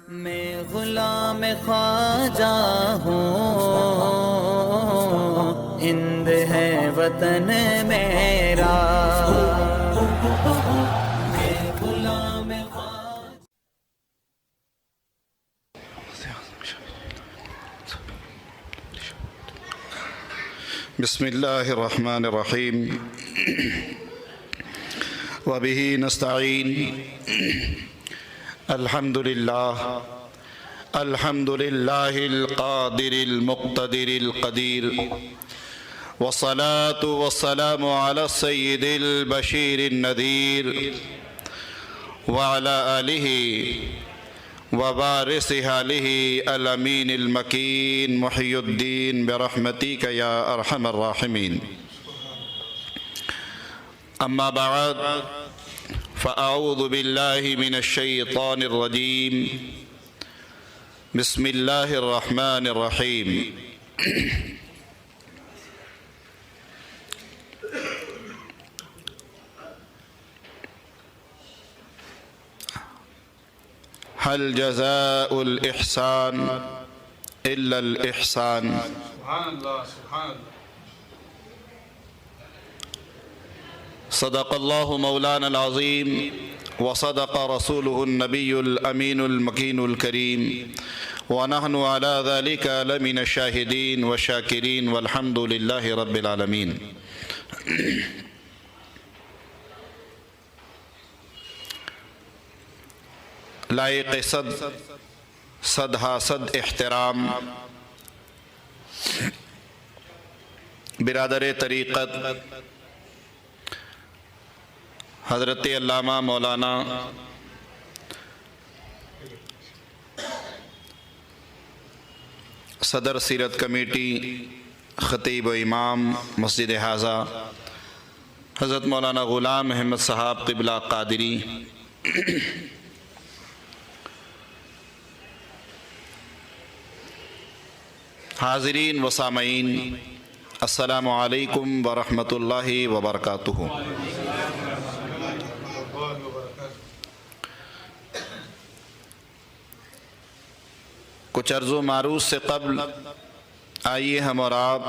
میں غلام خواجہ ہوں، ہند ہے وطن میرا، میں غلام خواجہ۔ بسم اللہ الرحمن الرحیم وبہ نستعین الحمد للہ القادر المقتدر القدیر والصلاة والسلام على السید البشیر النذیر وعلى آلہ وبارث آلہ الامین المکین محی الدین برحمتک یا ارحم الراحمین۔ اما بعد فاعوذ باللہ من الشیطان الرجیم، بسم اللہ الرحمن الرحیم۔ هل جزاء الإحسان إلا الإحسان۔ سبحان اللہ سبحان اللہ۔ صدق اللہ مولانا العظیم وصدق رسوله النبی الامین المکین الکریم ونحن على ذلك لمن الشاہدین والشاکرین والحمد للہ رب العالمین۔ لائق صد حاسد احترام برادر طریقت حضرت علامہ مولانا صدر سیرت کمیٹی خطیب و امام مسجد حاضہ حضرت مولانا غلام احمد صاحب قبلہ قادری، حاضرین و سامعین، السلام علیکم ورحمۃ اللہ وبرکاتہ۔ کچھ عرض و معروض سے قبل آئیے ہم اور آپ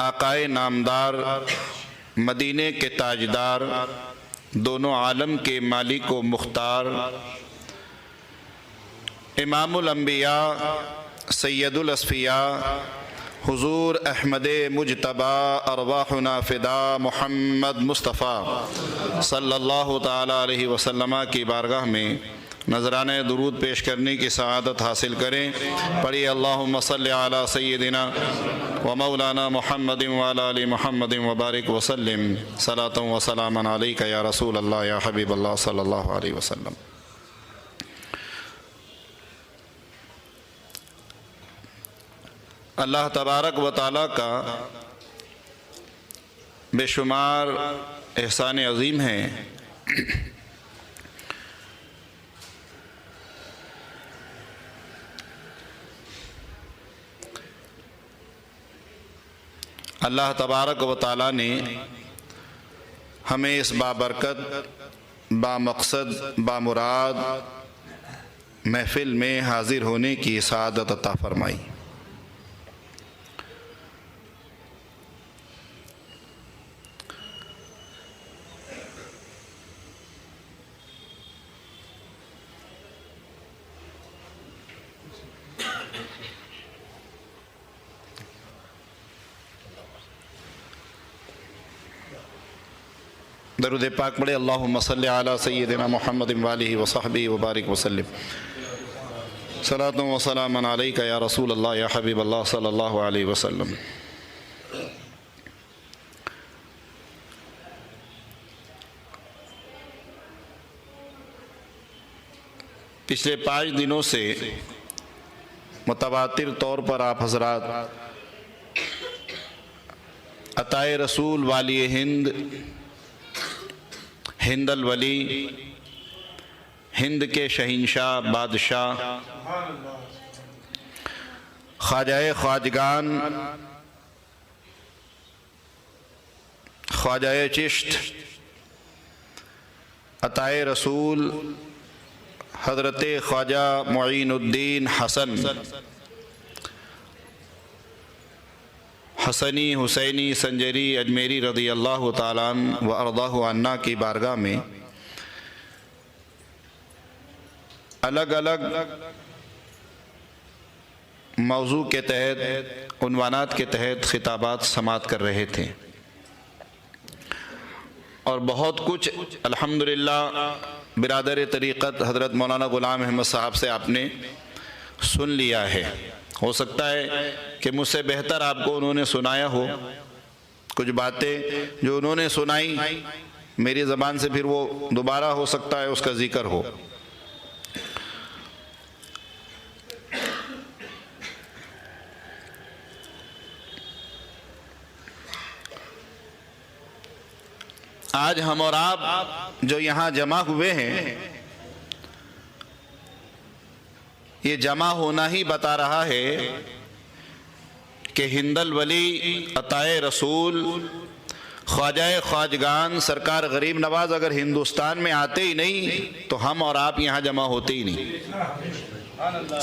آقائے نامدار، مدینے کے تاجدار، دونوں عالم کے مالک و مختار، امام الانبیاء سید الاصفیاء حضور احمد مجتبی ارواحنا فدا محمد مصطفیٰ صلی اللہ تعالیٰ علیہ وسلم کی بارگاہ میں نذرانہ درود پیش کرنے کی سعادت حاصل کریں۔ پڑھیے اللہم صلی علی سیدنا و مولانا محمد وعلی آل محمد وبارک وسلم صلاۃ و سلاما علیک یا رسول اللہ یا حبیب اللہ صلی اللہ علیہ وسلم۔ اللہ تبارک و تعالیٰ کا بے شمار احسان عظیم ہے۔ اللہ تبارک و تعالیٰ نے ہمیں اس بابرکت، بامقصد، بامراد محفل میں حاضر ہونے کی سعادت عطا فرمائی۔ درود پاک پڑھے، اللہم صلی علی سیدنا محمد وآلہ وصحبہ وبارک وسلم صلاۃ و سلام علیک یا رسول اللہ یا حبیب اللہ صلی اللہ علیہ وسلم۔ پچھلے 5 دنوں سے متواتر طور پر آپ حضرات عطائے رسول والی ہند، ہند الولی، ہند کے شہنشاہ بادشاہ، خواجہ خواجگان، خواجہ چشت عطائے رسول حضرت خواجہ معین الدین حسن حسنی حسینی سنجری اجمیری رضی اللہ تعالیٰ عنہ و ارضاہ عنا کی بارگاہ میں الگ الگ موضوع کے تحت عنوانات کے تحت خطابات سماعت کر رہے تھے، اور بہت کچھ الحمدللہ برادر طریقت حضرت مولانا غلام احمد صاحب سے آپ نے سن لیا ہے۔ ہو سکتا ہے کہ مجھ سے بہتر آپ کو انہوں نے سنایا ہو، کچھ باتیں جو انہوں نے سنائی میری زبان سے پھر وہ دوبارہ ہو سکتا ہے اس کا ذکر ہو۔ آج ہم اور آپ جو یہاں جمع ہوئے ہیں، یہ جمع ہونا ہی بتا رہا ہے کہ ہند الولی عطائے رسول خواجہ خواجگان سرکار غریب نواز اگر ہندوستان میں آتے ہی نہیں تو ہم اور آپ یہاں جمع ہوتے ہی نہیں۔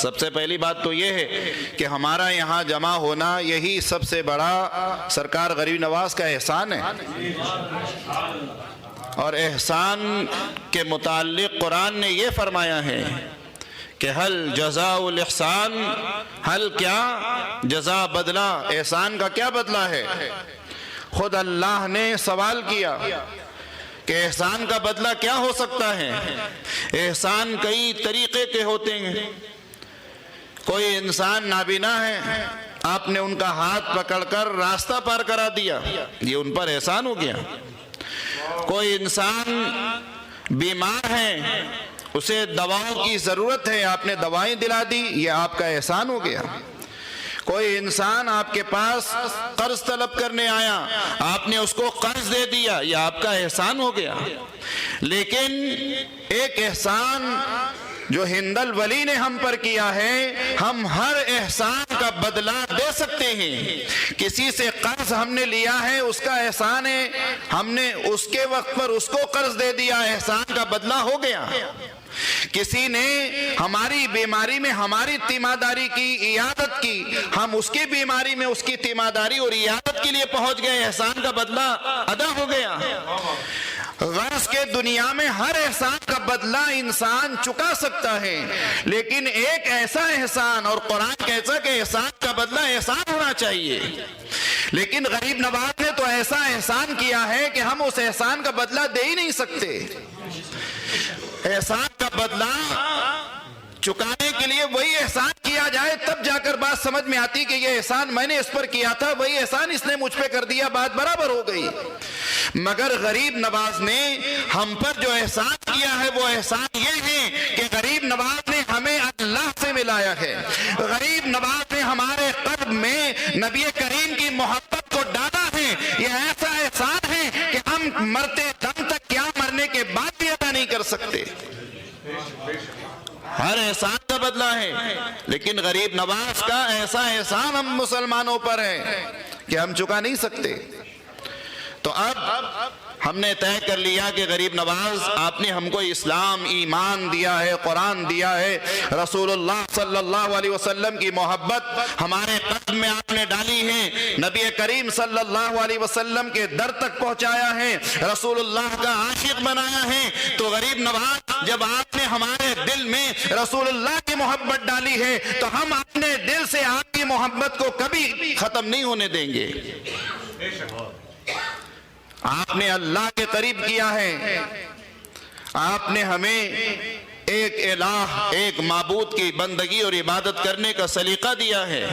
سب سے پہلی بات تو یہ ہے کہ ہمارا یہاں جمع ہونا یہی سب سے بڑا سرکار غریب نواز کا احسان ہے، اور احسان کے متعلق قرآن نے یہ فرمایا ہے کہ حل جزاء الاحسان، حل کیا جزا بدلہ، احسان کا کیا بدلہ ہے؟ خود اللہ نے سوال کیا کہ احسان کا بدلہ کیا ہو سکتا ہے؟ احسان کئی طریقے کے ہوتے ہیں۔ کوئی انسان نابینا ہے، آپ نے ان کا ہاتھ پکڑ کر راستہ پار کرا دیا، یہ ان پر احسان ہو گیا۔ کوئی انسان بیمار ہے، اسے دواؤں کی ضرورت ہے، آپ نے دوائیں دلا دی، یہ آپ کا احسان ہو گیا۔ کوئی انسان آپ کے پاس قرض طلب کرنے آیا، آپ نے اس کو قرض دے دیا، یہ آپ کا احسان ہو گیا۔ لیکن ایک احسان جو ہند الولی نے ہم پر کیا ہے، ہم ہر احسان کا بدلہ دے سکتے ہیں۔ کسی سے قرض ہم نے لیا ہے، اس کا احسان ہے، ہم نے اس کے وقت پر اس کو قرض دے دیا، احسان کا بدلہ ہو گیا۔ کسی نے ہماری بیماری میں ہماری تیمارداری کی، عیادت کی، ہم اس کی بیماری میں اس کی تیمارداری اور عیادت کے لیے پہنچ گئے، احسان کا بدلہ ادا ہو گیا۔ غرض کے دنیا میں ہر احسان کا بدلہ انسان چکا سکتا ہے، لیکن ایک ایسا احسان، اور قرآن کہتا ہے کہ احسان کا بدلہ احسان ہونا چاہیے، لیکن غریب نواز نے تو ایسا احسان کیا ہے کہ ہم اس احسان کا بدلہ دے ہی نہیں سکتے۔ احسان کا بدلہ چکانے کے لیے وہی احسان کیا جائے، تب جا کر بات سمجھ میں آتی کہ یہ احسان میں نے اس پر کیا تھا، وہی احسان اس نے مجھ پہ کر دیا، بات برابر ہو گئی۔ مگر غریب نواز نے ہم پر جو احسان کیا ہے وہ احسان یہ ہے کہ غریب نواز نے ہمیں اللہ سے ملایا ہے۔ غریب نواز نے ہمارے قلب میں نبی کریم کی محبت کو ڈالا ہے۔ یہ ایسا احسان ہے کہ ہم مرتے دم تک کیا مرنے کے بعد بھی ادا نہیں کر سکتے۔ ہر احسان کا بدلہ ہے، لیکن غریب نواز کا ایسا احسان ہم مسلمانوں پر ہے کہ ہم چکا نہیں سکتے۔ تو اب ہم نے طے کر لیا کہ غریب نواز آپ نے ہم کو اسلام، ایمان دیا ہے، قرآن دیا ہے، رسول اللہ صلی اللہ علیہ وسلم کی محبت ہمارے قلب میں آپ نے ڈالی ہے، نبی کریم صلی اللہ علیہ وسلم کے در تک پہنچایا ہے، رسول اللہ کا عاشق بنایا ہے۔ تو غریب نواز جب آپ نے ہمارے دل میں رسول اللہ کی محبت ڈالی ہے تو ہم اپنے دل سے آپ کی محبت کو کبھی ختم نہیں ہونے دیں گے۔ آپ نے اللہ کے قریب کیا ہے، آپ نے ہمیں ایک الہ، ایک معبود کی بندگی اور عبادت کرنے کا سلیقہ دیا ہے،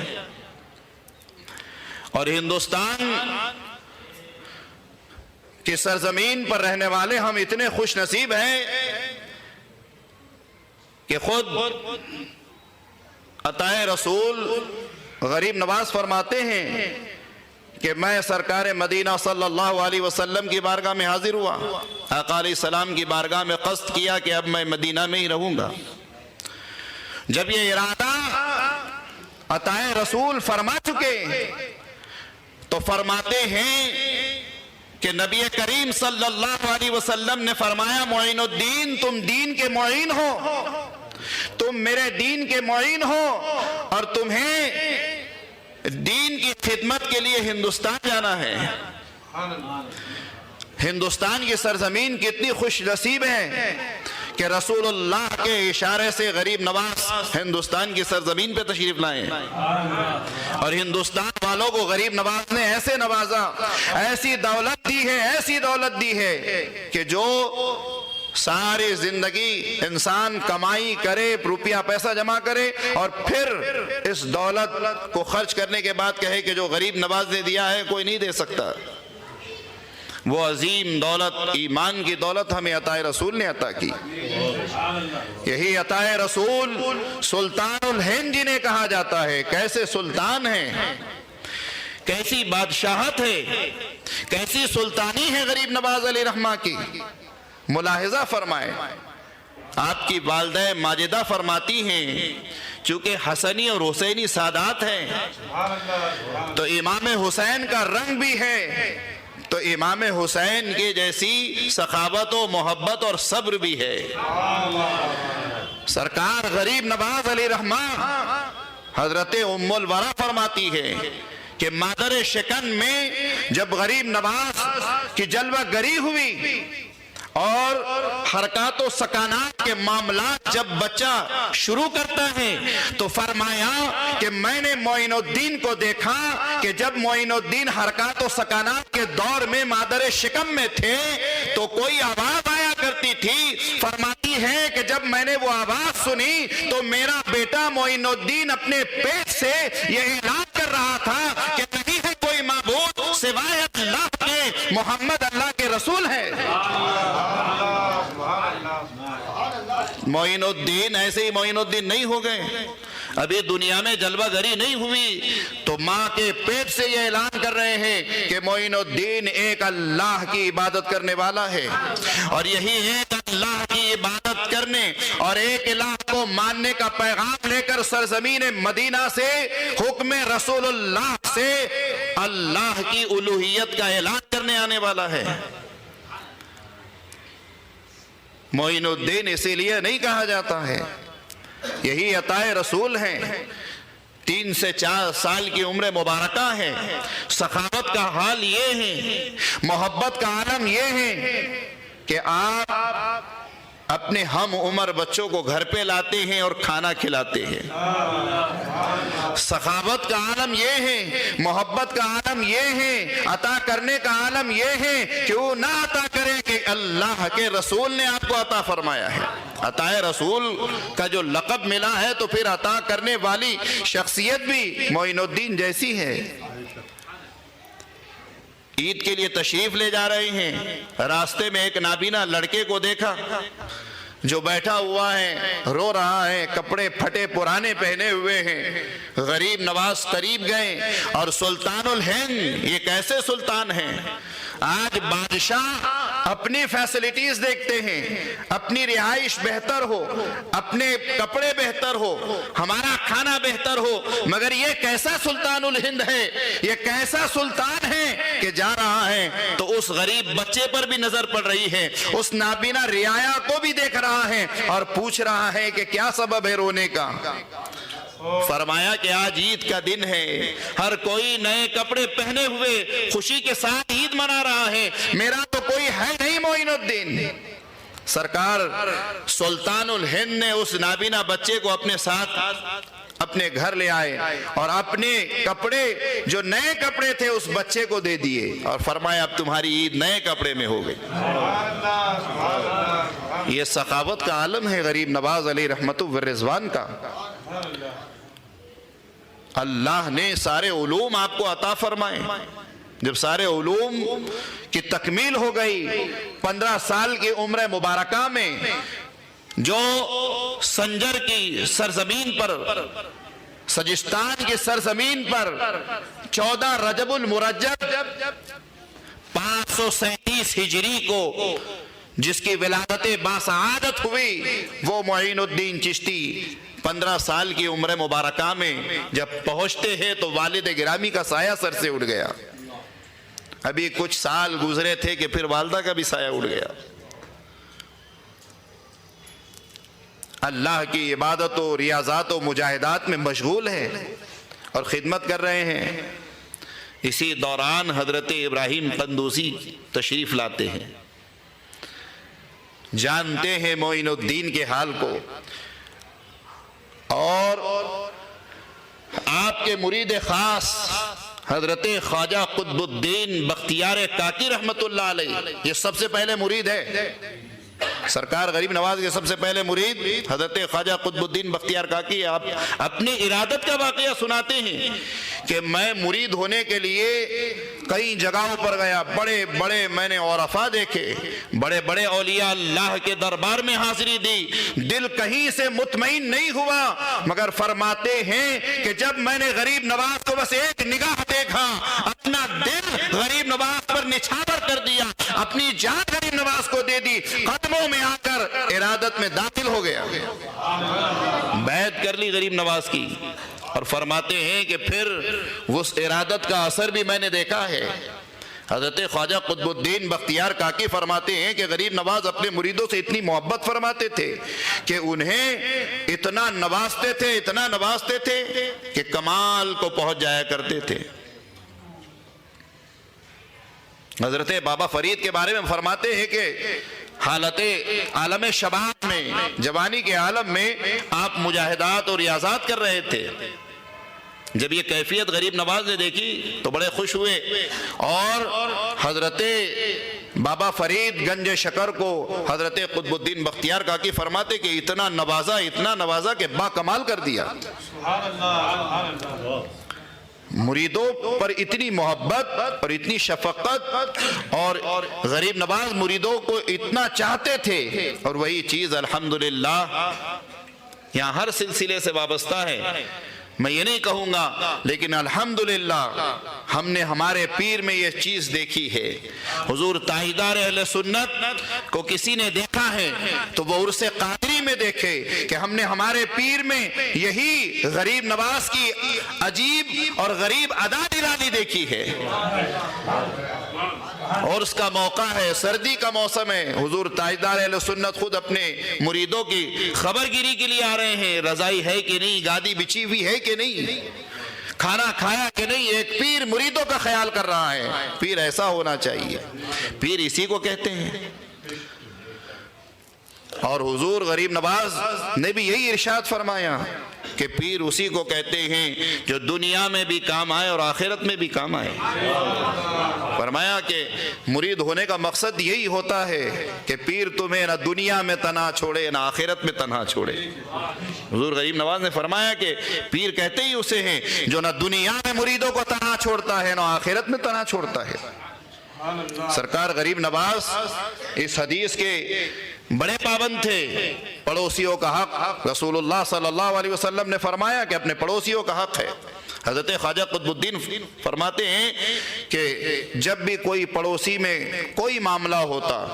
اور ہندوستان کی سرزمین پر رہنے والے ہم اتنے خوش نصیب ہیں کہ خود عطائے رسول غریب نواز فرماتے ہیں کہ میں سرکار مدینہ صلی اللہ علیہ وسلم کی بارگاہ میں حاضر ہوا، آقا علیہ السلام کی بارگاہ میں قصد کیا کہ اب میں مدینہ میں ہی رہوں گا۔ جب یہ ارادہ عطائے رسول فرما چکے تو فرماتے ہیں کہ نبی کریم صلی اللہ علیہ وسلم نے فرمایا معین الدین تم دین کے معین ہو، تم میرے دین کے معین ہو، اور تمہیں دین کی خدمت کے لیے ہندوستان جانا ہے۔ ہندوستان کی سرزمین کتنی خوش نصیب ہے کہ رسول اللہ کے اشارے سے غریب نواز ہندوستان کی سرزمین پہ تشریف لائے، اور ہندوستان والوں کو غریب نواز نے ایسے نوازا، ایسی دولت دی ہے، ایسی دولت دی ہے کہ جو ساری زندگی انسان کمائی کرے، روپیہ پیسہ جمع کرے، اور پھر اس دولت کو خرچ کرنے کے بعد کہے کہ جو غریب نواز نے دیا ہے کوئی نہیں دے سکتا۔ وہ عظیم دولت، ایمان کی دولت ہمیں عطا رسول نے عطا کی۔ یہی عطا رسول سلطان الہند جنہیں کہا جاتا ہے۔ کیسے سلطان ہیں، کیسی بادشاہت ہے، کیسی سلطانی ہے غریب نواز علیہ رحمہ کی۔ ملاحظہ فرمائے، آپ کی والدہ ماجدہ فرماتی ہیں چونکہ حسنی اور حسینی سادات ہیں تو امام حسین کا رنگ بھی ہے، تو امام حسین کے جیسی سخاوت و محبت اور صبر بھی ہے۔ سرکار غریب نواز علیہ رحمہ حضرت ام الورا فرماتی ہے کہ مادر شکن میں جب غریب نواز کی جلوہ گری ہوئی اور حرکات و سکانات کے معاملات جب بچہ شروع کرتا ہے تو فرمایا کہ میں نے معین الدین کو دیکھا کہ جب معین الدین حرکات و سکانات کے دور میں مادر شکم میں تھے تو کوئی آواز آیا کرتی تھی، فرماتی ہے کہ جب میں نے وہ آواز سنی تو میرا بیٹا معین الدین اپنے پیٹ سے یہ اعلان کر رہا تھا کہ نہیں ہے کوئی معبود سوائے اللہ کے، محمد اللہ کے رسول ہے۔ معین الدین ایسے ہی معین الدین نہیں ہو گئے، ابھی دنیا میں جلوہ گری نہیں ہوئی تو ماں کے پیٹ سے یہ اعلان کر رہے ہیں کہ معین الدین ایک اللہ کی عبادت کرنے والا ہے، اور یہی ایک اللہ کی عبادت کرنے اور ایک الہ کو ماننے کا پیغام لے کر سرزمین مدینہ سے حکم رسول اللہ سے اللہ کی الوہیت کا اعلان کرنے آنے والا ہے۔ معین الدین اسی لیے نہیں کہا جاتا ہے، یہی عطا رسول ہیں۔ 3 سے 4 سال کی عمر مبارکہ ہے، سخاوت کا حال یہ ہے، محبت کا عالم یہ ہے کہ آپ اپنے ہم عمر بچوں کو گھر پہ لاتے ہیں اور کھانا کھلاتے ہیں۔ سخاوت کا عالم یہ ہے، محبت کا عالم یہ ہے، عطا کرنے کا عالم یہ ہے کہ وہ نہ عطا کرے کہ اللہ کے رسول نے آپ کو عطا فرمایا ہے۔ عطا رسول کا جو لقب ملا ہے تو پھر عطا کرنے والی شخصیت بھی معین الدین جیسی ہے۔ عید کے لیے تشریف لے جا رہے ہیں، راستے میں ایک نابینا لڑکے کو دیکھا جو بیٹھا ہوا ہے، رو رہا ہے، کپڑے پھٹے پرانے پہنے ہوئے ہیں۔ غریب نواز قریب گئے اور سلطان الہند، یہ کیسے سلطان ہیں؟ آج بادشاہ اپنی فیسلٹیز دیکھتے ہیں، اپنی رہائش بہتر ہو، اپنے کپڑے بہتر ہو، ہمارا کھانا بہتر ہو، مگر یہ کیسا سلطان الہند ہے، یہ کیسا سلطان ہے کہ جا رہا ہے تو اس غریب بچے پر بھی نظر پڑ رہی ہے، اس نابینا رعایا کو بھی دیکھ رہا ہے اور پوچھ رہا ہے کہ کیا سبب ہے رونے کا۔ فرمایا کہ آج عید کا دن ہے، ہر کوئی نئے کپڑے پہنے ہوئے خوشی کے ساتھ عید منا رہا ہے، میرا تو کوئی ہے نہیں معین الدین۔ سرکار سلطان الہند نے اس نابینا بچے کو اپنے ساتھ اپنے گھر لے آئے اور اپنے کپڑے جو نئے کپڑے تھے اس بچے کو دے دیے اور فرمایا اب تمہاری عید نئے کپڑے میں ہو گئی۔ یہ سخاوت کا عالم ہے غریب نواز علیہ رحمت والرضوان کا۔ اللہ نے سارے علوم آپ کو عطا فرمائے، جب سارے علوم کی تکمیل ہو گئی 15 سال کی عمر مبارکہ میں جو سنجر کی سرزمین پر، سجستان کی سرزمین پر 14 رجب المرجب 537 ہجری کو جس کی ولادت باسعادت ہوئی، وہ معین الدین چشتی 15 سال کی عمر مبارکہ میں جب پہنچتے ہیں تو والد گرامی کا سایہ سر سے اٹھ گیا۔ ابھی کچھ سال گزرے تھے کہ پھر والدہ کا بھی سایہ اڑ گیا. اللہ کی عبادت و ریاضات و مجاہدات میں مشغول ہیں اور خدمت کر رہے ہیں. اسی دوران حضرت ابراہیم قندوزی تشریف لاتے ہیں. جانتے ہیں معین الدین کے حال کو، اور آپ کے مرید خاص حضرت خواجہ قطب الدین بختیار کاکی رحمت اللہ علیہ، یہ سب سے پہلے مرید ہے. سرکار غریب نواز کے سب سے پہلے مرید حضرت خواجہ قطب الدین بختیار کاکی. آپ اپنی ارادت کا واقعہ سناتے ہیں کہ میں مرید ہونے کے لیے کئی جگہوں پر گیا، بڑے بڑے میں نے عرفاء دیکھے، بڑے بڑے اولیاء اللہ کے دربار میں حاضری دی، دل کہیں سے مطمئن نہیں ہوا. مگر فرماتے ہیں کہ جب میں نے غریب نواز کو بس ایک نگاہ دیکھا، اپنا دل غریب نواز پر نچھاور کر دیا، اپنی جان غریب نواز کو دے دی، قدموں میں آ کر ارادت میں داخل ہو گیا، بیعت کر لی غریب نواز کی. اور فرماتے ہیں کہ پھر اس ارادت کا اثر بھی میں نے دیکھا ہے. حضرت خواجہ قطب الدین بختیار کاکی فرماتے ہیں کہ غریب نواز اپنے مریدوں سے اتنی محبت فرماتے تھے کہ انہیں اتنا نوازتے تھے کہ کمال کو پہنچ جایا کرتے تھے. حضرت بابا فرید کے بارے میں فرماتے ہیں کہ حالت عالم شباب میں، جوانی کے عالم میں آپ مجاہدات اور ریاضات کر رہے تھے. جب یہ کیفیت غریب نواز نے دیکھی تو بڑے خوش ہوئے، اور حضرت بابا فرید گنج شکر کو حضرت قطب الدین بختیار کاکی فرماتے کہ اتنا نوازا کہ با کمال کر دیا. مریدوں پر اتنی محبت اور اتنی شفقت، اور غریب نواز مریدوں کو اتنا چاہتے تھے. اور وہی چیز الحمدللہ یہاں ہر سلسلے سے وابستہ ہے. میں یہ نہیں کہوں گا، لیکن الحمدللہ ہم نے ہمارے پیر میں یہ چیز دیکھی ہے. حضور تاجدار اہل سنت کو کسی نے دیکھا ہے تو وہ عرس قادری میں دیکھے کہ ہم نے ہمارے پیر میں یہی غریب نواز کی عجیب اور غریب ادا نرالی دیکھی ہے. اور اس کا موقع ہے، سردی کا موسم ہے. حضور تاجدار اہل سنت خود اپنے مریدوں کی خبر گیری کے لیے آ رہے ہیں، رضائی ہے کہ نہیں، گادی بچھی ہوئی ہے کہ نہیں، کھانا کھایا کہ نہیں. ایک پیر مریدوں کا خیال کر رہا ہے. پیر ایسا ہونا چاہیے، پیر اسی کو کہتے ہیں. اور حضور غریب نواز نے بھی یہی ارشاد فرمایا کہ پیر اسی کو کہتے ہیں جو دنیا میں بھی کام آئے اور آخرت میں بھی کام آئے. فرمایا کہ مرید ہونے کا مقصد یہی ہوتا ہے کہ پیر تمہیں نہ دنیا میں تنہا چھوڑے نہ آخرت میں تنہا چھوڑے. حضور غریب نواز نے فرمایا کہ پیر کہتے ہی اسے ہیں جو نہ دنیا میں مریدوں کو تنہا چھوڑتا ہے نہ آخرت میں تنہا چھوڑتا ہے. سرکار غریب نواز اس حدیث کے بڑے پابند تھے. پڑوسیوں کا حق، رسول اللہ صلی اللہ علیہ وسلم نے فرمایا کہ اپنے پڑوسیوں کا حق ہے. حضرت خواجہ قطب الدین فرماتے ہیں کہ جب بھی کوئی پڑوسی میں کوئی معاملہ ہوتا،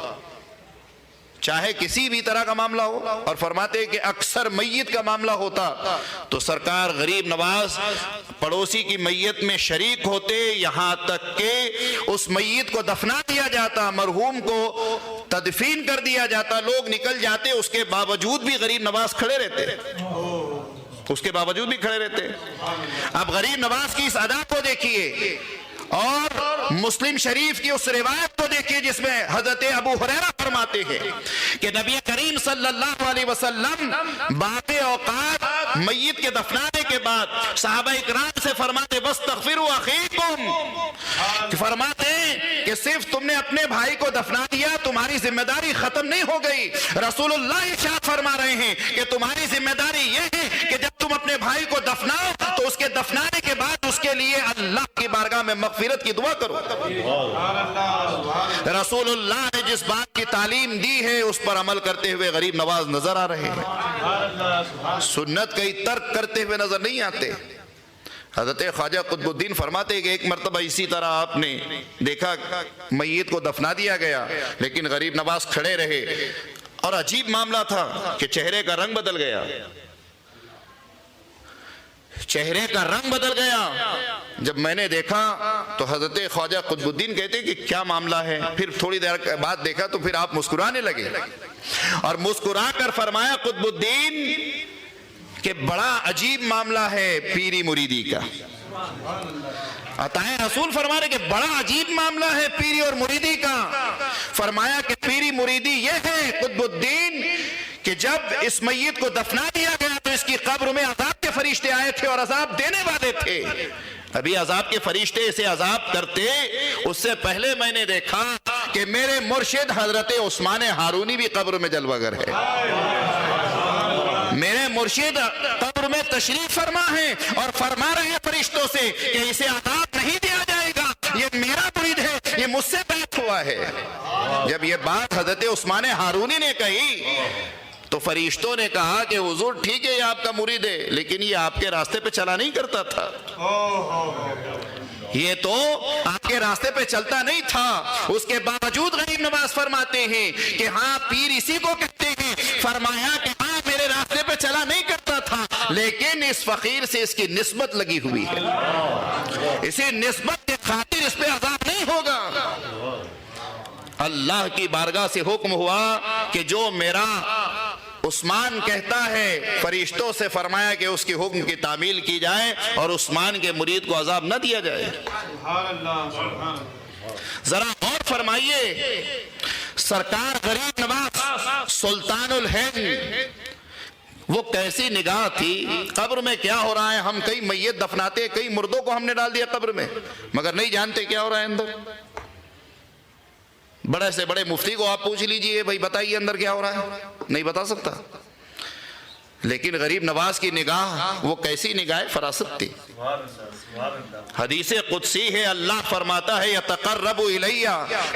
چاہے کسی بھی طرح کا معاملہ ہو، اور فرماتے ہیں کہ اکثر میت کا معاملہ ہوتا تو سرکار غریب نواز پڑوسی کی میت میں شریک ہوتے، یہاں تک کہ اس میت کو دفنا دیا جاتا، مرحوم کو تدفین کر دیا جاتا، لوگ نکل جاتے، اس کے باوجود بھی غریب نواز کھڑے رہتے. اب غریب نواز کی اس ادا کو دیکھیے، اور مسلم شریف کی اس روایت کو دیکھیے جس میں حضرت ابو ہریرہ فرماتے ہیں کہ نبی کریم صلی اللہ علیہ وسلم بعد اوقات میت کے دفنانے کے بعد صحابہ اکرام سے فرماتے واستغفروا اخیکم، فرماتے ہیں کہ صرف تم نے اپنے بھائی کو دفنا دیا، تمہاری ذمہ داری ختم نہیں ہو گئی. رسول اللہ ارشاد فرما رہے ہیں کہ تمہاری ذمہ داری یہ ہے کہ جب تم اپنے بھائی کو دفناؤ تو اس کے دفنانے کے بعد اس کے لیے اللہ کی بارگاہ میں مغفرت کی دعا کرو. رسول اللہ نے جس بات کی تعلیم دی ہے اس پر عمل کرتے ہوئے غریب نواز نظر آ رہے ہیں، سنت کئی ترک کرتے ہوئے نظر نہیں آتے. حضرت خواجہ قطب الدین فرماتے کہ ایک مرتبہ اسی طرح آپ نے دیکھا میت کو دفنا دیا گیا لیکن غریب نواز کھڑے رہے، اور عجیب معاملہ تھا کہ چہرے کا رنگ بدل گیا. چہرے کا رنگ بدل گیا. جب میں نے دیکھا تو حضرت خواجہ قطب الدین کہتے کہ کیا معاملہ ہے؟ پھر تھوڑی دیر بعد دیکھا تو پھر آپ مسکرانے لگے، اور مسکرا کر فرمایا قطب الدین کہ بڑا عجیب معاملہ ہے پیری مریدی کا۔ عطائے رسول فرما رہے کہ بڑا عجیب معاملہ ہے پیری اور مریدی کا۔ فرمایا کہ پیری مریدی یہ ہے قطب الدین کہ جب اس میت کو دفنا دیا گیا تو اس کی قبر میں عذاب کے فرشتے آئے تھے اور عذاب دینے والے تھے۔ ابھی عذاب کے فرشتے اسے عذاب کرتے اس سے پہلے میں نے دیکھا کہ میرے مرشد حضرت عثمان ہارونی بھی قبر میں جلوہ گر ہے۔ میرے مرشد قبر میں تشریف فرما ہے اور فرما رہے ہیں فرشتوں سے کہ اسے عذاب نہیں دیا جائے گا، یہ میرا مرید ہے، یہ مجھ سے بیعت ہوا ہے۔ جب یہ بات حضرت عثمان ہارونی نے کہی تو فرشتوں نے کہا کہ حضور ٹھیک ہے یہ آپ کا مرید ہے، لیکن یہ آپ کے راستے پہ چلا نہیں کرتا تھا، یہ تو آپ کے راستے پہ چلتا نہیں تھا۔ اس کے باوجود غریب نواز فرماتے ہیں کہ ہاں پیر اسی کو کہتے ہیں۔ فرمایا کہ ہاں میرے راستے پہ چلا نہیں کرتا تھا، لیکن اس فقیر سے اس کی نسبت لگی ہوئی ہے، اسی نسبت کے خاطر اس پہ عذاب نہیں ہوگا۔ اللہ کی بارگاہ سے حکم ہوا کہ جو میرا عثمان کہتا ہے، فرشتوں سے فرمایا کہ اس کی حکم کی تعمیل کی جائے اور عثمان کے مرید کو عذاب نہ دیا جائے۔ سبحان اللہ، سبحان اللہ۔ ذرا غور فرمائیے، سرکار غریب نواز سلطان الہند، وہ کیسی نگاہ تھی، قبر میں کیا ہو رہا ہے؟ ہم کئی میت دفناتے، کئی مردوں کو ہم نے ڈال دیا قبر میں، مگر نہیں جانتے کیا ہو رہا ہے اندر۔ بڑے سے بڑے مفتی کو آپ پوچھ لیجئے بھائی بتائیے اندر کیا ہو رہا ہے، نہیں بتا سکتا۔ لیکن غریب نواز کی نگاہ وہ کیسی نگاہ فراست تھی۔ حدیث قدسی ہے، اللہ فرماتا ہے یتقرب الی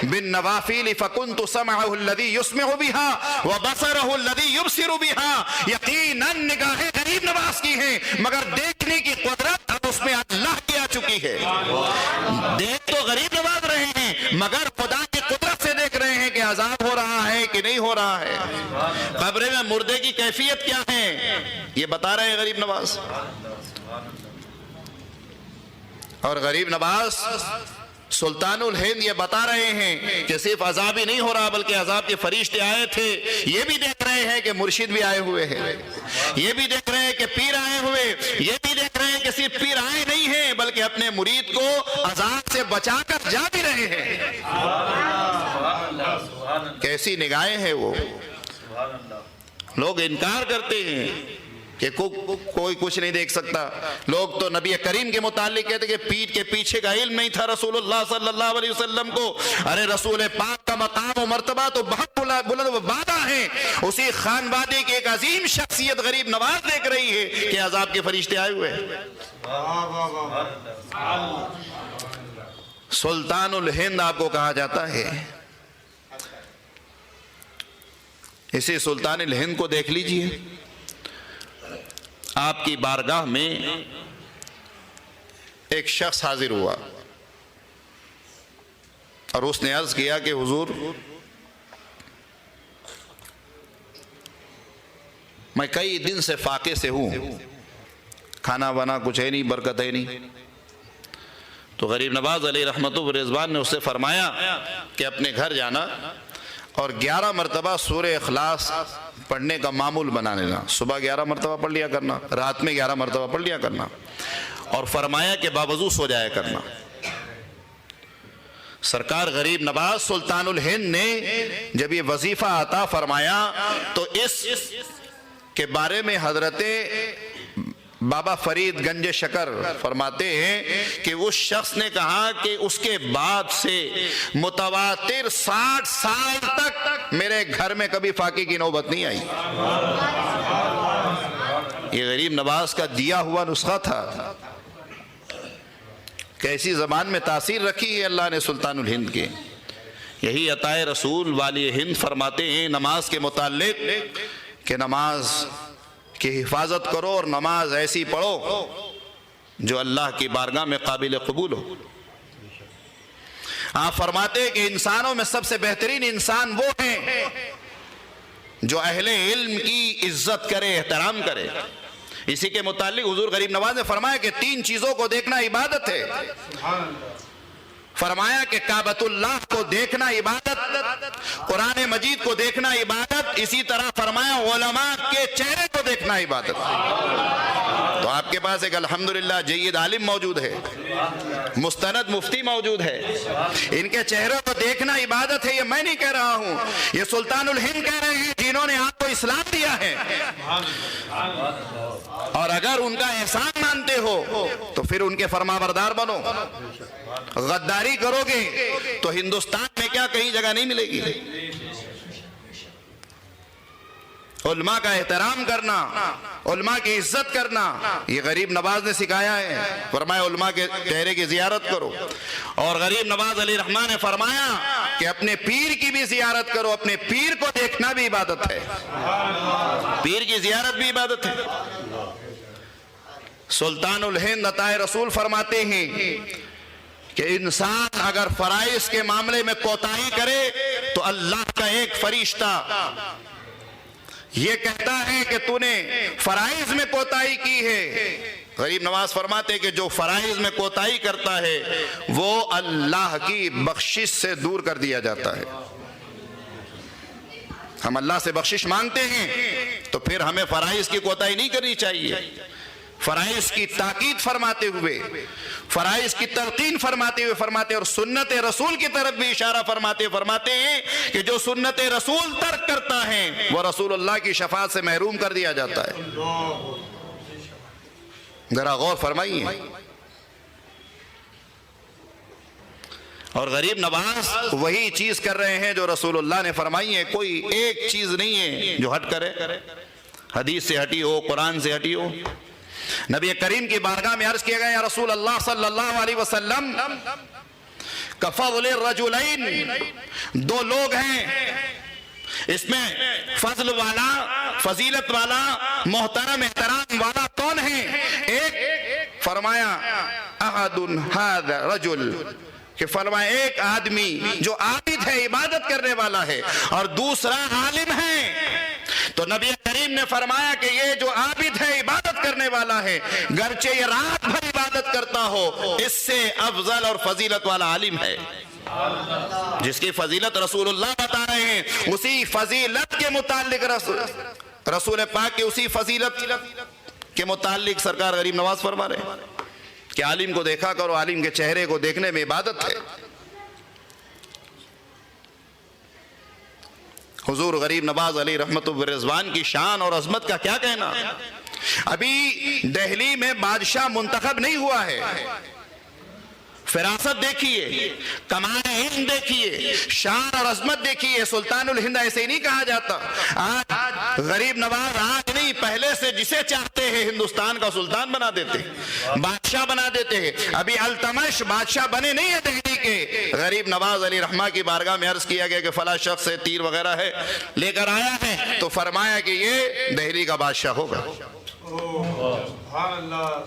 بالنوافل فکنت سمعه الذی یسمع بها وبصره الذی یبصر بها۔ یقیناً نگاہیں غریب نواز کی ہیں، مگر دیکھنے کی قدرت اب اس میں اللہ کی آ چکی ہے۔ دیکھ تو غریب نواز رہے ہیں، مگر خدا کی قدرت سے دیکھ رہے ہیں کہ عذاب ہو رہا ہے کہ نہیں ہو رہا ہے، قبر میں مردے کی کیفیت کیا ہے یہ بتا رہے ہیں غریب نواز۔ اور غریب نواز سلطان الہند یہ بتا رہے ہیں کہ صرف عذاب ہی نہیں ہو رہا بلکہ عذاب کے فرشتے آئے تھے، یہ بھی دیکھ رہے ہیں کہ مرشد بھی آئے ہوئے ہیں، یہ بھی دیکھ رہے ہیں کہ پیر آئے ہوئے، یہ بھی دیکھ رہے ہیں کہ صرف پیر آئے نہیں ہیں بلکہ اپنے مرید کو عذاب سے بچا کر جا بھی رہے ہیں۔ کیسی نگاہیں ہیں وہ۔ لوگ انکار کرتے ہیں کہ کوئی کچھ نہیں دیکھ سکتا۔ لوگ تو نبی کریم کے متعلق کہتے کہ پیٹھ کے پیچھے کا علم نہیں تھا رسول اللہ صلی اللہ علیہ وسلم کو۔ ارے رسول پاک کا مقام و مرتبہ تو بہت بلند و بالا ہے۔ اسی خان وادی کی ایک عظیم شخصیت غریب نواز دیکھ رہی ہے کہ عذاب کے فرشتے آئے ہوئے ہیں۔ سلطان الہند آپ کو کہا جاتا ہے۔ اسی سلطان الہند کو دیکھ لیجئے، آپ کی بارگاہ میں ایک شخص حاضر ہوا اور اس نے عرض کیا کہ حضور میں کئی دن سے فاقے سے ہوں، کھانا وانا کچھ ہے نہیں، برکت ہے نہیں۔ تو غریب نواز علیہ رحمت و رضوان نے اس سے فرمایا کہ اپنے گھر جانا اور 11 مرتبہ سورہ اخلاص پڑھنے کا معمول بنا لینا۔ صبح 11 مرتبہ پڑھ لیا کرنا، رات میں 11 مرتبہ پڑھ لیا کرنا، اور فرمایا کہ باوضو سو جایا کرنا۔ سرکار غریب نواز سلطان الہند نے جب یہ وظیفہ عطا فرمایا تو اس کے بارے میں حضرت بابا فرید گنج شکر فرماتے ہیں کہ اس شخص نے کہا کہ اس کے بعد سے متواتر 60 سال تک میرے گھر میں کبھی فاقے کی نوبت نہیں آئی۔ یہ غریب نواز کا دیا ہوا نسخہ تھا۔ کیسی زبان میں تاثیر رکھی ہے اللہ نے سلطان الہند کے۔ یہی عطائے رسول والی ہند فرماتے ہیں نماز کے متعلق کہ نماز کی حفاظت کرو اور نماز ایسی پڑھو جو اللہ کی بارگاہ میں قابل قبول ہو۔ آپ فرماتے ہیں کہ انسانوں میں سب سے بہترین انسان وہ ہیں جو اہل علم کی عزت کرے، احترام کرے۔ اسی کے متعلق حضور غریب نواز نے فرمایا کہ 3 چیزوں کو دیکھنا عبادت ہے۔ فرمایا کہ کعبۃ اللہ کو دیکھنا عبادت، قرآن مجید کو دیکھنا عبادت، اسی طرح فرمایا علماء کے چہرے کو دیکھنا عبادت۔ تو آپ کے پاس ایک الحمدللہ جید عالم موجود ہے، مستند مفتی موجود ہے، ان کے چہروں کو دیکھنا عبادت ہے۔ یہ میں نہیں کہہ رہا ہوں، یہ سلطان الہند کہہ رہے ہیں جنہوں نے آپ کو اسلام دیا ہے۔ اور اگر ان کا احسان مانتے ہو تو پھر ان کے فرما بردار بنو۔ غداری کرو گے تو ہندوستان میں کیا کہیں جگہ نہیں ملے گی۔ علماء کا احترام کرنا، علماء کی عزت کرنا، یہ غریب نواز نے سکھایا ہے۔ فرمایا علماء کے چہرے کی زیارت کرو، اور غریب نواز علی رحمٰن نے فرمایا کہ اپنے پیر کی بھی زیارت کرو، اپنے پیر کو دیکھنا بھی عبادت ہے، پیر کی زیارت بھی عبادت ہے۔ سلطان الہند عطائے رسول فرماتے ہیں کہ انسان اگر فرائض کے معاملے میں کوتاہی کرے تو اللہ کا ایک فرشتہ یہ کہتا ہے کہ تو نے فرائض میں کوتاہی کی ہے۔ غریب نواز فرماتے ہیں کہ جو فرائض میں کوتاہی کرتا ہے وہ اللہ کی بخشش سے دور کر دیا جاتا ہے۔ ہم اللہ سے بخشش مانگتے ہیں تو پھر ہمیں فرائض کی کوتاہی نہیں کرنی چاہیے۔ فرائض کی تاکید فرماتے ہوئے، فرائض کی تلقین فرماتے ہوئے فرماتے، اور سنت رسول کی طرف بھی اشارہ فرماتے ہیں کہ جو سنت رسول ترک کرتا ہے وہ رسول اللہ کی شفاعت سے محروم کر دیا جاتا ہے۔ ذرا غور فرمائیے۔ اور غریب نواز وہی چیز کر رہے ہیں جو رسول اللہ نے فرمائی ہے۔ کوئی ایک چیز نہیں ہے جو ہٹ کرے، حدیث سے ہٹی ہو، قرآن سے ہٹی ہو۔ نبی کریم کی بارگاہ میں عرض کیا گیا، یا رسول اللہ صلی اللہ علیہ وسلم، کفضل الرجلین، دو لوگ ہیں، اس میں فضل والا، فضیلت والا، محترم احترام والا کون ہے؟ ایک فرمایا احد ھذا رجل، کہ فرمایا ایک آدمی جو عابد ہے، عبادت کرنے والا ہے، اور دوسرا عالم ہے۔ تو نبی کریم نے فرمایا کہ یہ جو عابد ہے، عبادت کرنے والا ہے، گرچہ یہ رات بھر عبادت کرتا ہو، اس سے افضل اور فضیلت والا عالم ہے۔ جس کی فضیلت رسول اللہ بتا رہے ہیں، اسی فضیلت کے متعلق رسول پاک کی اسی فضیلت کے متعلق سرکار غریب نواز فرما رہے ہیں کہ عالم کو دیکھا کرو، عالم کے چہرے کو دیکھنے میں عبادت ہے۔ حضور غریب نواز علی رحمت الرضوان کی شان اور عظمت کا کیا کہنا۔ ابھی دہلی میں بادشاہ منتخب نہیں ہوا ہے، فراست دیکھیے، کمان ہند دیکھیے، شان اور عظمت دیکھیے۔ سلطان الہند ایسے ہی نہیں کہا جاتا۔ آج غریب نواز آج نہیں، پہلے سے جسے چاہتے ہیں ہندوستان کا سلطان بنا دیتے ہیں، بادشاہ بنا دیتے ہیں۔ ابھی التمش بادشاہ بنے نہیں ہیں دہلی کے۔ غریب نواز علی رحمہ کی بارگاہ میں عرض کیا گیا کہ فلاں شخص سے تیر وغیرہ ہے لے کر آیا ہے، تو فرمایا کہ یہ دہلی کا بادشاہ ہوگا۔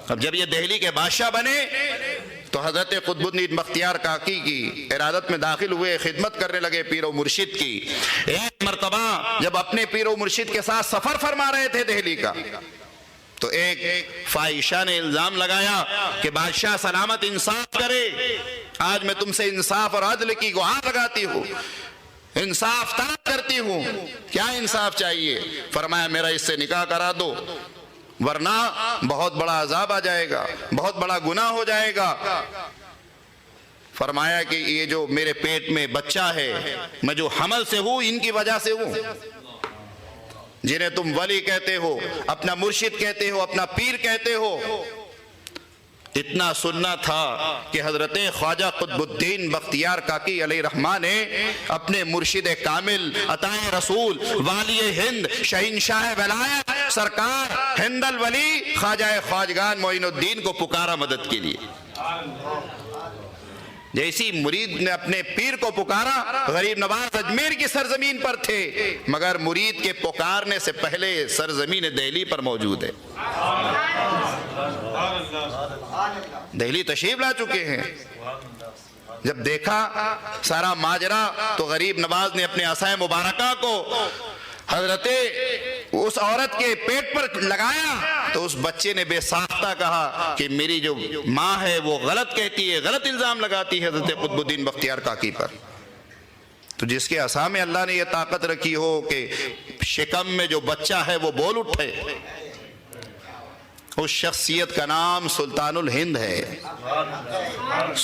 اب جب یہ دہلی کے بادشاہ بنے تو حضرت قطب الدین بختیار کاکی کی ارادت میں داخل ہوئے، خدمت کرنے لگے پیر و مرشد کی۔ ایک مرتبہ جب اپنے پیر و مرشد کے ساتھ سفر فرما رہے تھے دہلی کا، تو ایک فاحشہ نے الزام لگایا کہ بادشاہ سلامت انصاف کرے، آج میں تم سے انصاف اور عدل کی گہار لگاتی ہوں، انصاف طلب کرتی ہوں، کیا انصاف چاہیے؟ فرمایا میرا اس سے نکاح کرا دو، ورنہ بہت بڑا عذاب آ جائے گا، بہت بڑا گناہ ہو جائے گا۔ فرمایا کہ یہ جو میرے پیٹ میں بچہ ہے، میں جو حمل سے ہوں، ان کی وجہ سے ہوں۔ جنہیں تم ولی کہتے ہو، اپنا مرشد کہتے ہو، اپنا پیر کہتے ہو، اتنا سننا تھا کہ حضرت خواجہ قطب الدین بختیار کاکی علیہ رحمہ نے اپنے مرشد کامل، عطائے رسول، والی ہند، شہنشاہ ولایت، سرکار ہند الولی خواجہ خواجگان معین الدین کو پکارا مدد کے لیے۔ جیسی مرید نے اپنے پیر کو پکارا، غریب نواز اجمیر کی سرزمین پر تھے، مگر مرید کے پکارنے سے پہلے سرزمین دہلی پر موجود ہے، دہلی تشریف لا چکے ہیں۔ جب دیکھا سارا ماجرا تو غریب نواز نے اپنے عصا مبارکہ کو حضرت اس عورت کے پیٹ پر لگایا تو اس بچے نے بے ساختہ کہا کہ میری جو ماں ہے وہ غلط کہتی ہے، غلط الزام لگاتی ہے حضرت قطب الدین بختیار کاکی پر۔ تو جس کے عصا میں اللہ نے یہ طاقت رکھی ہو کہ شکم میں جو بچہ ہے وہ بول اٹھے، اس شخصیت کا نام سلطان الہند ہے،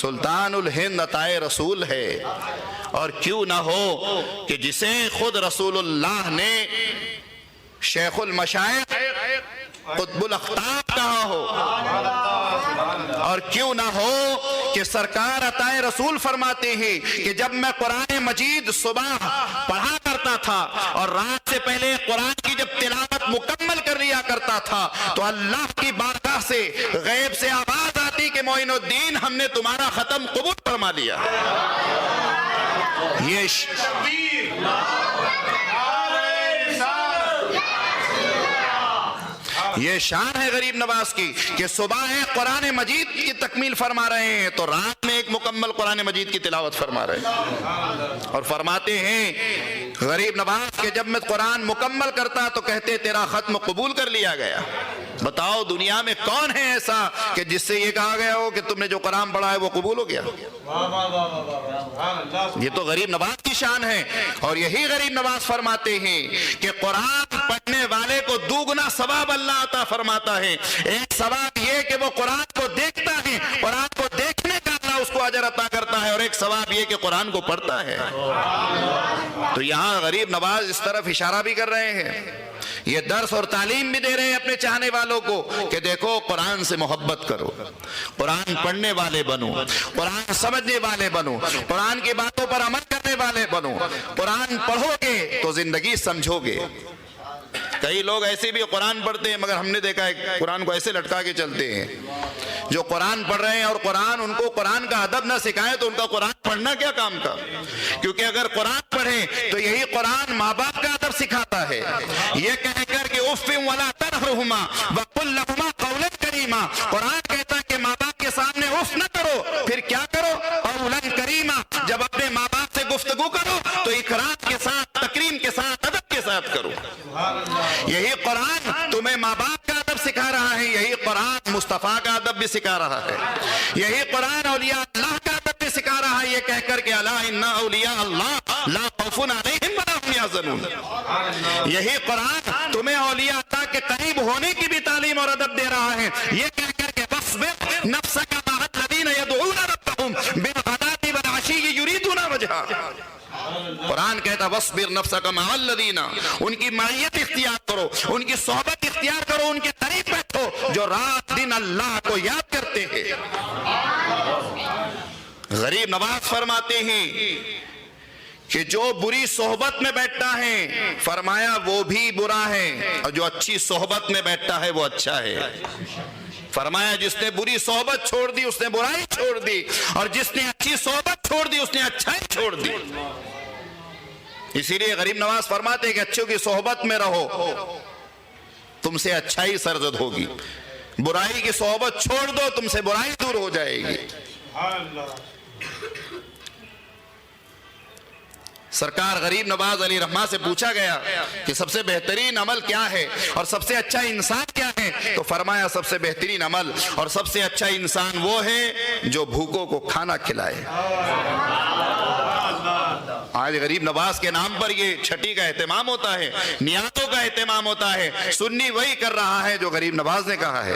سلطان الہند عطائے رسول ہے۔ اور کیوں نہ ہو کہ جسے خود رسول اللہ نے شیخ المشائخ قطب الاقطاب کہا ہو، اور کیوں نہ ہو کہ سرکار عطائے رسول فرماتے ہیں کہ جب میں قرآن مجید صبح پڑھا کرتا تھا اور رات سے پہلے قرآن کی جب تلاوت مکمل کر لیا کرتا تھا تو اللہ کی بارگاہ سے غیب سے آواز آتی کہ معین الدین ہم نے تمہارا ختم قبول فرما لیا۔ یہ شان ہے غریب نواز کی کہ صبح قرآن مجید کی تکمیل فرما رہے ہیں تو رات میں ایک مکمل قرآن مجید کی تلاوت فرما رہے ہیں، اور فرماتے ہیں غریب نواز کہ جب میں قرآن مکمل کرتا تو کہتے تیرا ختم قبول کر لیا گیا۔ بتاؤ دنیا میں کون ہے ایسا کہ جس سے یہ کہا گیا ہو کہ تم نے جو قرآن پڑھا ہے وہ قبول ہو گیا؟ یہ تو غریب نواز کی شان ہے، اور یہی غریب نواز فرماتے ہیں کہ قرآن پڑھنے والے کو دوگنا ثواب اللہ عطا فرماتا ہے۔ ایک ثواب یہ کہ وہ قرآن کو دیکھتا ہے، قرآن کو دیکھنے کا اللہ اس کو اجر عطا کرتا ہے، اور ایک ثواب یہ کہ قرآن کو پڑھتا ہے۔ تو یہاں غریب نواز اس طرف اشارہ بھی کر رہے ہیں، یہ درس اور تعلیم بھی دے رہے ہیں اپنے چاہنے والوں کو کہ دیکھو قرآن سے محبت کرو، قرآن پڑھنے والے بنو، قرآن سمجھنے والے بنو، قرآن کی باتوں پر عمل کرنے والے بنو۔ قرآن پڑھو گے تو زندگی سمجھو گے۔ کئی لوگ ایسے بھی قرآن پڑھتے ہیں مگر ہم نے دیکھا ہے قرآن کو ایسے لٹکا کے چلتے ہیں۔ جو قرآن پڑھ رہے ہیں اور قرآن ان کو قرآن کا ادب نہ سکھائے تو ان کا قرآن پڑھنا کیا کام کا؟ کیونکہ اگر قرآن پڑھیں تو یہی قرآن ماں باپ کا ادب سکھاتا ہے، یہ کہہ کر کہ اف ولا تنہرہما وقل لہما قولا کریما۔ قرآن کہتا ہے کہ ماں باپ کے سامنے اف نہ کرو، پھر کیا کرو؟ قولا کریما۔ جب اپنے ماں باپ سے گفتگو کرو تو اکرام کے ساتھ، تکریم کے ساتھ، ادب کے ساتھ کرو۔ یہی قرآن تمہیں ماں باپ کا ادب سکھا رہا ہے، یہی قرآن مصطفیٰ کا ادب بھی سکھا رہا ہے، یہی قرآن اولیاء اللہ کا ادب بھی سکھا رہا ہے، یہ کہہ کر کہ الا ان اولیاء اللہ لا خوف علیہم ولا هم یحزنون۔ یہی قرآن تمہیں اولیاء اللہ کے قریب ہونے کی بھی تعلیم اور ادب دے رہا ہے، یہ کہہ کر کہ واصبر نفسک مع الذین یدعون ربهم بالغداة والعشی یریدون وجہہ۔ قرآن کہتا وَاصْبِرْ نَفْسَكَ مَعَ الَّذِينَ، ان کی معیت اختیار کرو، ان کی صحبت اختیار کرو، ان کے قریب بیٹھو جو رات دن اللہ کو یاد کرتے ہیں۔ غریب نواز فرماتے ہیں کہ جو بری صحبت میں بیٹھتا ہے فرمایا وہ بھی برا ہے، اور جو اچھی صحبت میں بیٹھتا ہے وہ اچھا ہے۔ فرمایا جس نے بری صحبت چھوڑ دی اس نے برائی چھوڑ دی، اور جس نے اچھی صحبت چھوڑ دی اس نے اچھائی چھوڑ دی۔ اسی لیے غریب نواز فرماتے ہیں کہ اچھوں کی صحبت میں رہو، تم سے اچھائی سرزد ہوگی، برائی کی صحبت چھوڑ دو تم سے برائی دور ہو جائے گی۔ سرکار غریب نواز علی رحمہ سے پوچھا گیا کہ سب سے بہترین عمل کیا ہے اور سب سے اچھا انسان کیا ہے، تو فرمایا سب سے بہترین عمل اور سب سے اچھا انسان وہ ہے جو بھوکوں کو کھانا کھلائے۔ آج غریب نواز کے نام پر یہ چھٹی کا اہتمام ہوتا ہے، نیاتوں کا اہتمام ہوتا ہے، سنی وہی کر رہا ہے جو غریب نواز نے کہا ہے،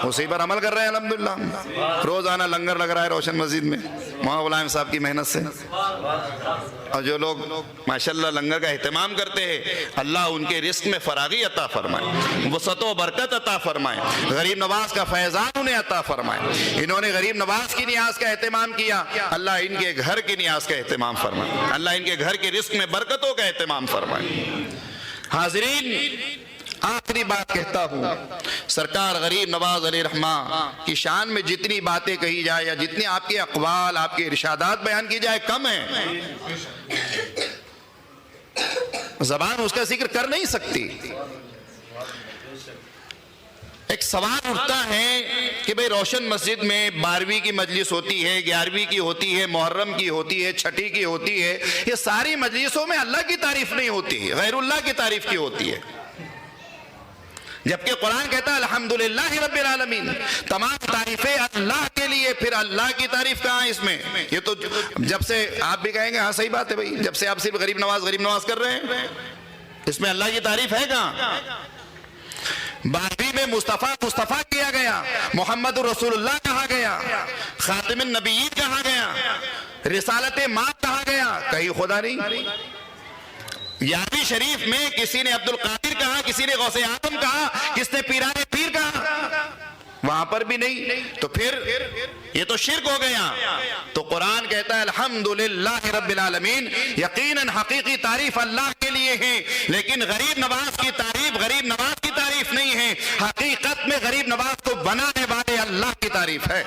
اسی پر عمل کر رہے ہیں الحمدللہ۔ روزانہ لنگر لگ رہا ہے روشن مسجد میں مولانا غلام صاحب کی محنت سے، اور جو لوگ ماشاءاللہ لنگر کا اہتمام کرتے ہیں اللہ ان کے رزق میں فراغی عطا فرمائے، وسعت و برکت عطا فرمائے، غریب نواز کا فیضان انہیں عطا فرمائے۔ انہوں نے غریب نواز کی نیاز کا اہتمام کیا، اللہ ان کے گھر کی نیاز کا اہتمام فرمائے، اللہ ان کے گھر کے رزق میں برکتوں کا اہتمام فرمائے۔ حاضرین آخری بات کہتا ہوں، سرکار غریب نواز علیہ رحمہ کی شان میں جتنی باتیں کہی جائے یا جتنے آپ کے اقوال آپ کے ارشادات بیان کی جائے کم ہیں، زبان اس کا ذکر کر نہیں سکتی۔ ایک سوال اٹھتا ہے کہ بھئی روشن مسجد میں 12ویں کی مجلس ہوتی ہے، 11ویں کی ہوتی ہے، محرم کی ہوتی ہے، چھٹی کی ہوتی ہے، یہ ساری مجلسوں میں اللہ کی تعریف نہیں ہوتی، غیر اللہ کی تعریف کی ہوتی ہے، جبکہ قرآن کہتا ہے الحمدللہ رب العالمین، تمام تعریفیں اللہ کے لیے، پھر اللہ کی تعریف کہاں ہے اس میں؟ یہ تو جب سے آپ بھی کہیں گے ہاں صحیح بات ہے بھائی، جب سے آپ صرف غریب نواز کر رہے ہیں، اس میں اللہ کی تعریف ہے کہاں؟ 12ویں میں مصطفیٰ کیا گیا، محمد رسول اللہ کہا گیا، خاتم النبیین کہا گیا، رسالت ماں کہا گیا، کہیں خدا نہیں۔ 11ویں شریف میں کسی نے عبد القادر کہا، کسی نے غوث اعظم کہا، کس نے پیران پیر کہا، وہاں پر بھی نہیں، تو پھر یہ تو شرک ہو گیا۔ تو قرآن کہتا ہے الحمدللہ رب العالمین، یقیناً حقیقی تعریف اللہ کے لیے ہے، لیکن غریب نواز کی تعریف نہیں ہے، حقیقت میں غریب نواز کو بنانے والے اللہ کی تعریف ہے،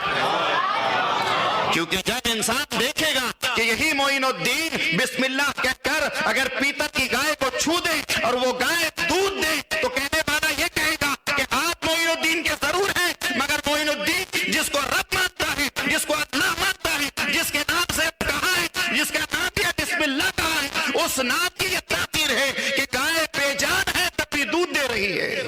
کیونکہ جب انسان دیکھے گا کہ یہی معین الدین بسم اللہ کہہ کر اگر پیتل کی گائے کو چھو دے اور وہ گائے دودھ دے تو کہنے والا یہ کہے گا کہ آپ معین الدین کے ضرور ہیں، مگر معین الدین جس کو رب مانتا ہے، جس کو اللہ مانتا ہے، جس کے نام سے کہا ہے، جس کا نام کیا بسم اللہ کہا ہے، اس نام کی یہ تاثیر ہے کہ گائے بے جان ہے تب بھی دودھ دے رہی ہے۔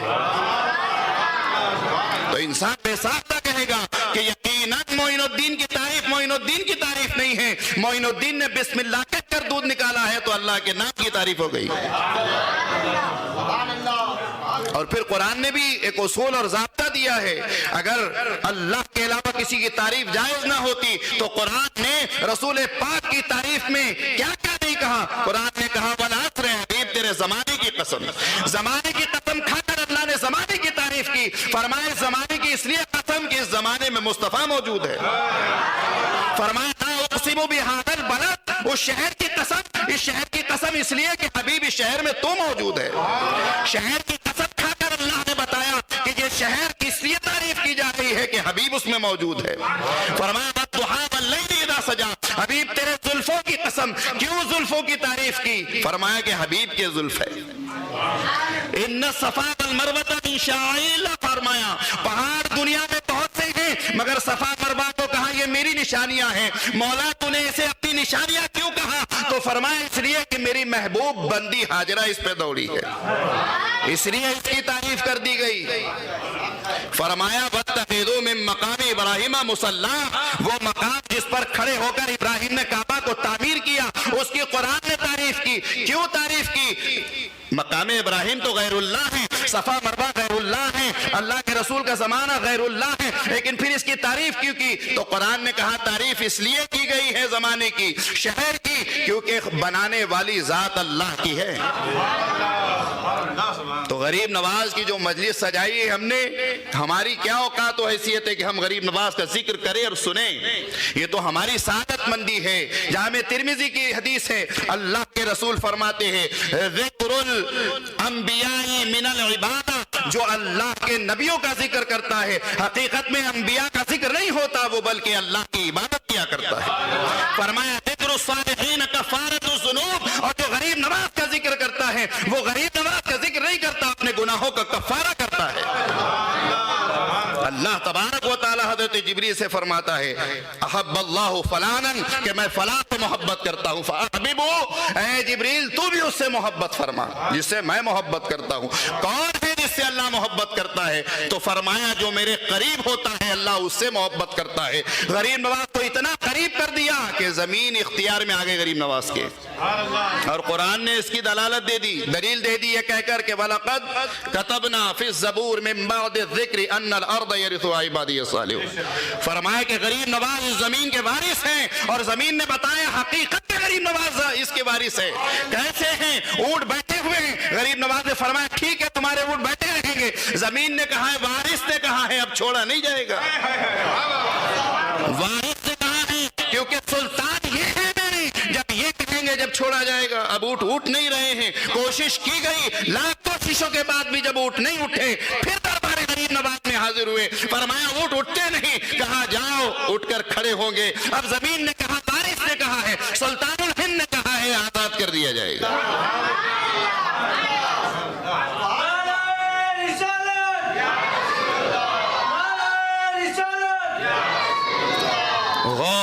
تو انسان بے ساختہ کہے گا کہ یقیناً معین الدین کی تعریف نہیں ہے، معین الدین نے بسم اللہ کہہ کر دودھ نکالا ہے تو اللہ کے نام کی تعریف ہو گئی۔ اور پھر قرآن نے بھی ایک اصول اور ضابطہ دیا ہے، اگر اللہ کے علاوہ کسی کی تعریف جائز نہ ہوتی تو قرآن نے رسول پاک کی تعریف میں کیا کیا نہیں کہا؟ قرآن نے کہا والعصر حبیب تیرے زمانے کی قسم کھا کر اللہ نے زمانے کی تعریف کی، فرمائے زمانے کی اس لیے قسم کہ اس زمانے میں مصطفیٰ موجود ہے، فرمایا لا اقسم بہذا البلد، اس شہر کی قسم اس لیے کہ حبیب اس شہر میں تو موجود ہے، شہر کی قسم کھا کر اللہ نے بتایا کہ یہ شہر کس لیے تعریف کی جا رہی ہے کہ حبیب اس میں موجود ہے، فرمایا والضحی واللیل اذا سجا، حبیب تیرے زلفوں کی قسم، کیوں زلفوں کی تعریف کی؟ فرمایا کہ حبیب کے زلف ہے، ان الصفا والمروہ من شعائر اللہ، فرمایا پہاڑ دنیا میں بہت سے ہیں مگر صفا مروہ کو کہا یہ میری نشانیاں ہیں، مولا تو نے اسے اپنی نشانیاں کیوں کہا؟ تو فرمایا اس لیے کہ میری محبوب بندی ہاجرہ اس پہ دوڑی ہے، اس لیے اس کی تعریف کر دی گئی۔ فرمایا واتخذوا من مقام ابراہیم مصلی، وہ مقام جس پر کھڑے ہو کر ابراہیم نے کعبہ کو تعمیر کیا اس کی قرآن نے تعریف کی، کیوں تعریف کی؟ مقام ابراہیم تو غیر اللہ ہے، صفا مروہ غیر اللہ ہے، اللہ کے رسول کا زمانہ غیر اللہ ہے، لیکن پھر اس کی تعریف کیوں کی؟ تو قرآن نے کہا تعریف اس لیے کی گئی ہے زمانے کی، شہر کی، کیونکہ بنانے والی ذات اللہ کی ہے۔ تو غریب نواز کی جو مجلس سجائی ہے ہم نے، ہماری کیا اوقات و حیثیت ہے کہ ہم غریب نواز کا ذکر کریں اور سنیں؟ یہ تو ہماری سعادت مندی ہے۔ جامع ترمذی کی حدیث ہے، اللہ کے رسول فرماتے ہیں ذکر الانبیاء من العبادہ، جو اللہ کے نبیوں کا ذکر کرتا ہے حقیقت میں انبیاء کا ذکر نہیں ہوتا، وہ بلکہ اللہ کی عبادت کیا کرتا ہے۔ فرمایا ذکر الصالحین کفارۃ الذنوب، اور جو غریب نواز کا ذکر کرتا ہے وہ غریب نواز کا ذکر نہیں کرتا، اپنے گناہوں کا کفارہ کرتا ہے۔ اللہ تبارک و تعالی حضرت جبریل سے فرماتا ہے احب اللہ فلانا، کہ میں فلاں سے محبت کرتا ہوں، فاحببہ، اے جبریل تو بھی اس سے محبت فرما جس سے میں محبت کرتا ہوں۔ کون ہے جس سے اللہ محبت کرتا ہے؟ تو فرمایا جو میرے قریب ہوتا ہے اللہ اس سے محبت کرتا ہے۔ غریب نواز کو اتنا قریب کر دیا کہ زمین اختیار میں آ گئے غریب نواز کے، اور قرآن نے اس کی دلالت دے دی، دلیل دے دی یہ کہہ کر کہ وَلَقَدْ كَتَبْنَا فِي الزَّبُورِ مِن بَعْدِ الذِّكْرِ أَنَّ الْأَرْضَ يَرِثُهَا عِبَادِيَ الصَّالِحُونَ۔ فرمایا کہ غریب نواز زمین کے وارث ہیں، اور زمین نے بتایا حقیقت میں غریب نواز اس کے وارث ہے۔ کیسے ہیں؟ اونٹ بیٹھے ہوئے ہیں، غریب نواز نے فرمایا ٹھیک ہے تمہارے اونٹ بیٹھے رہیں گے، زمین نے کہا ہے، وارث نے کہا ہے اب چھوڑا نہیں جائے گا، وارث نے کہا ہے کیونکہ سلطان یہ ہے جب یہ کہیں گے جب چھوڑا جائے گا۔ اب اٹھ نہیں رہے ہیں، کوشش کی گئی، لاکھ کوششوں کے بعد بھی جب اٹھ نہیں اٹھے، پھر دربار غریب نواز میں حاضر ہوئے، فرمایا اٹھتے نہیں، کہا جاؤ، اٹھ کر کھڑے ہوں گے۔ اب زمین نے کہا، وارث نے کہا ہے، سلطان الہند نے کہا ہے آزاد کر دیا جائے گا۔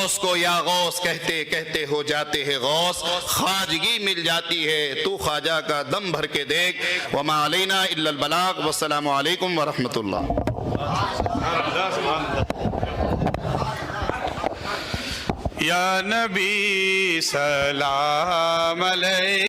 غوث کو یا غوث کہتے کہتے ہو جاتے ہیں غوث، خواجگی مل جاتی ہے، تو خواجہ کا دم بھر کے دیکھ۔ وما علینا الا البلاغ، والسلام علیکم ورحمۃ اللہ۔ یا نبی سلام علیک